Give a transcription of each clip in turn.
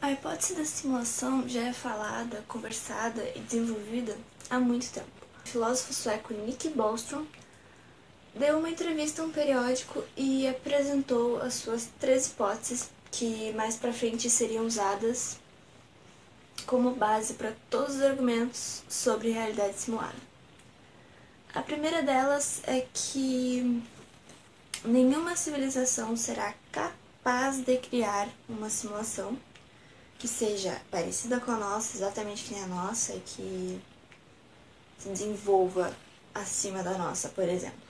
A hipótese da simulação já é falada, conversada e desenvolvida há muito tempo. O filósofo sueco Nick Bostrom deu uma entrevista a um periódico e apresentou as suas 3 hipóteses que mais pra frente seriam usadas como base para todos os argumentos sobre realidade simulada. A primeira delas é que nenhuma civilização será capaz de criar uma simulação que seja parecida com a nossa, exatamente que nem a nossa, e que se desenvolva acima da nossa, por exemplo.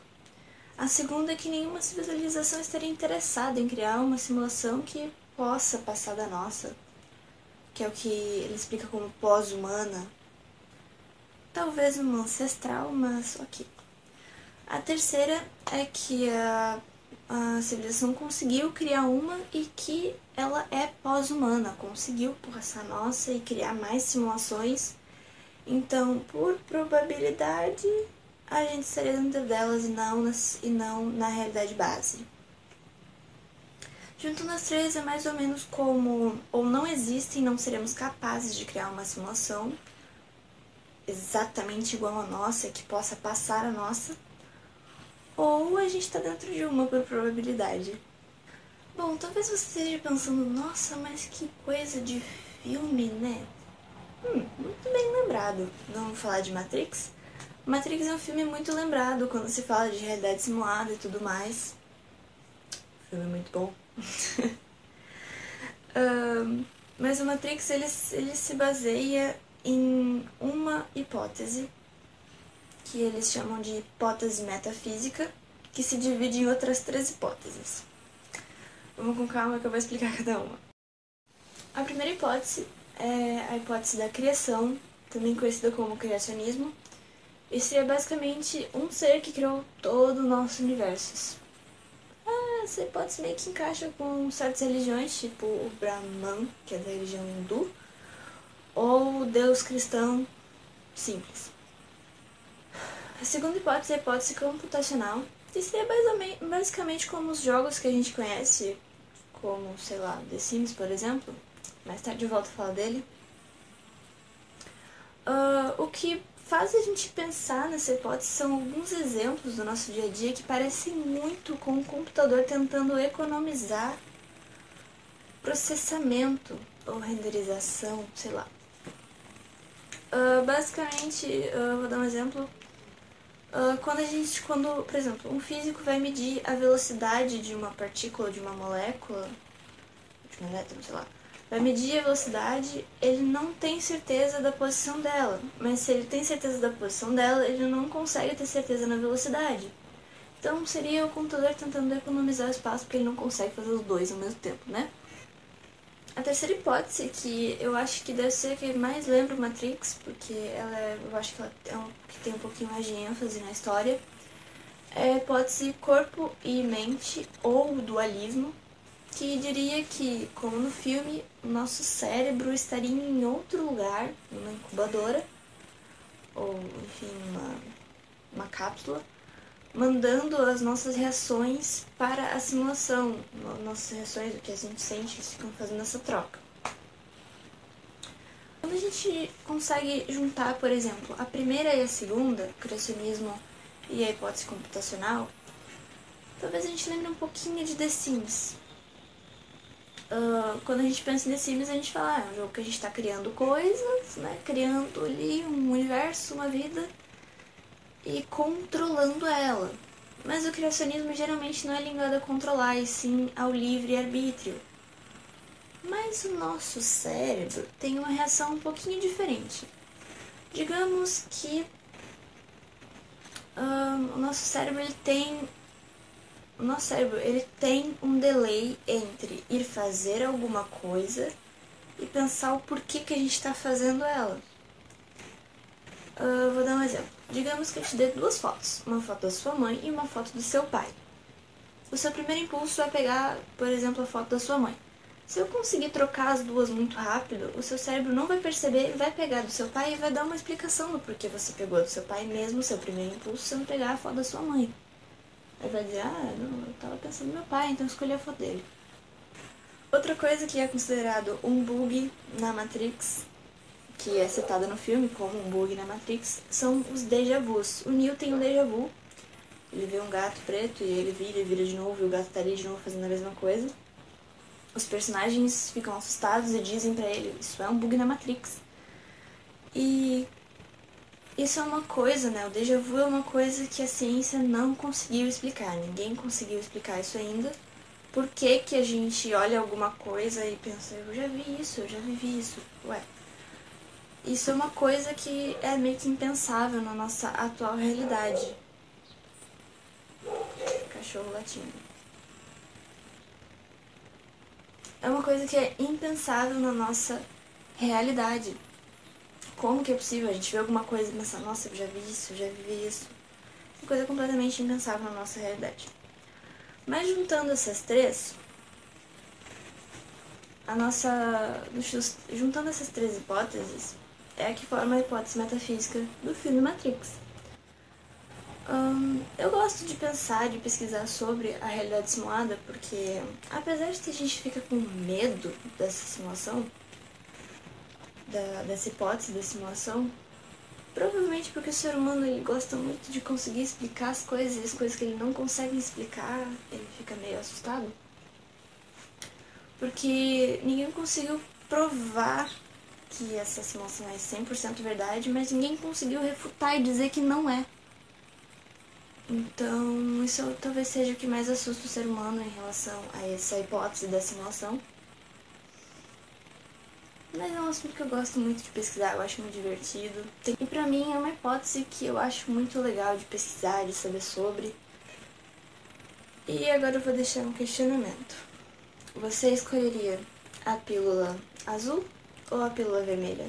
A segunda é que nenhuma civilização estaria interessada em criar uma simulação que possa passar da nossa, que é o que ele explica como pós-humana. Talvez uma ancestral, mas ok. A terceira é que a civilização conseguiu criar uma e que ela é pós-humana, conseguiu passar a nossa e criar mais simulações. Então, por probabilidade, a gente estaria dentro delas e não na realidade base. Juntando as 3 é mais ou menos como ou não existe e não seremos capazes de criar uma simulação exatamente igual a nossa, que possa passar a nossa, ou a gente está dentro de uma por probabilidade. Bom, talvez você esteja pensando, nossa, mas que coisa de filme, né? Muito bem lembrado. Vamos falar de Matrix? Matrix é um filme muito lembrado quando se fala de realidade simulada e tudo mais. Filme muito bom. Mas o Matrix ele se baseia em uma hipótese que eles chamam de hipótese metafísica, que se divide em outras 3 hipóteses. Vamos com calma que eu vou explicar cada uma. A primeira hipótese é a hipótese da criação, também conhecida como criacionismo. Isso seria basicamente um ser que criou todo o nosso universo. Essa hipótese meio que encaixa com certas religiões, tipo o Brahman, que é da religião hindu, ou o Deus cristão simples. A segunda hipótese é a hipótese computacional, que seria basicamente como os jogos que a gente conhece, como, sei lá, The Sims, por exemplo. Mais tarde eu volto a falar dele. O que faz a gente pensar nessa hipótese são alguns exemplos do nosso dia a dia que parecem muito com o computador tentando economizar processamento ou renderização, sei lá. Basicamente, vou dar um exemplo. Quando, por exemplo, um físico vai medir a velocidade de uma partícula, de uma molécula, de um elétron, sei lá, vai medir a velocidade, ele não tem certeza da posição dela, mas se ele tem certeza da posição dela, ele não consegue ter certeza na velocidade. Então seria o computador tentando economizar o espaço porque ele não consegue fazer os dois ao mesmo tempo, né? A terceira hipótese, que eu acho que deve ser a que mais lembra o Matrix, porque eu acho que ela que tem um pouquinho mais de ênfase na história, é a hipótese corpo e mente, ou dualismo, que diria que, como no filme, o nosso cérebro estaria em outro lugar, numa incubadora, ou enfim, uma cápsula, mandando as nossas reações para a simulação, nossas reações, o que a gente sente, eles ficam fazendo essa troca. Quando a gente consegue juntar, por exemplo, a primeira e a segunda, o criacionismo e a hipótese computacional, talvez a gente lembre um pouquinho de The Sims. Quando a gente pensa em The Sims, a gente fala, é um jogo que a gente está criando coisas, né? Criando ali um universo, uma vida e controlando ela. Mas o criacionismo geralmente não é ligado a controlar, e sim ao livre-arbítrio. Mas o nosso cérebro tem uma reação um pouquinho diferente. Digamos que o nosso cérebro ele tem um delay entre ir fazer alguma coisa e pensar o porquê que a gente está fazendo ela. Vou dar um exemplo. Digamos que eu te dê duas fotos, uma foto da sua mãe e uma foto do seu pai. O seu primeiro impulso é pegar, por exemplo, a foto da sua mãe. Se eu conseguir trocar as duas muito rápido, o seu cérebro não vai perceber, vai pegar do seu pai e vai dar uma explicação do porquê você pegou do seu pai, mesmo o seu primeiro impulso sendo pegar a foto da sua mãe. Aí vai dizer, não, eu tava pensando no meu pai, então eu escolhi a foto dele. Outra coisa que é considerado um bug na Matrix, que é citada no filme como um bug na Matrix, são os déjà vus. O Neo tem um déjà vu, ele vê um gato preto e ele vira de novo e o gato tá ali de novo fazendo a mesma coisa. Os personagens ficam assustados e dizem pra ele, isso é um bug na Matrix. E isso é uma coisa, né? O déjà vu é uma coisa que a ciência não conseguiu explicar. Ninguém conseguiu explicar isso ainda. Por que que a gente olha alguma coisa e pensa, eu já vi isso, eu já vivi isso. Ué, isso é uma coisa que é meio que impensável na nossa atual realidade. Cachorro latindo. É uma coisa que é impensável na nossa realidade. Como que é possível a gente ver alguma coisa e pensar, nossa, eu já vi isso, eu já vivi isso. Uma coisa completamente impensável na nossa realidade. Mas juntando essas três, juntando essas três hipóteses, é a que forma a hipótese metafísica do filme Matrix. Eu gosto de pensar, de pesquisar sobre a realidade simulada, porque apesar de que a gente fica com medo dessa simulação, dessa hipótese da simulação, provavelmente porque o ser humano ele gosta muito de conseguir explicar as coisas, e as coisas que ele não consegue explicar, ele fica meio assustado. Porque ninguém conseguiu provar que essa simulação é 100% verdade, mas ninguém conseguiu refutar e dizer que não é. Então, isso talvez seja o que mais assusta o ser humano em relação a essa hipótese da simulação. Mas é um assunto que eu gosto muito de pesquisar, eu acho muito divertido. E pra mim é uma hipótese que eu acho muito legal de pesquisar, de saber sobre. E agora eu vou deixar um questionamento. Você escolheria a pílula azul ou a pílula vermelha?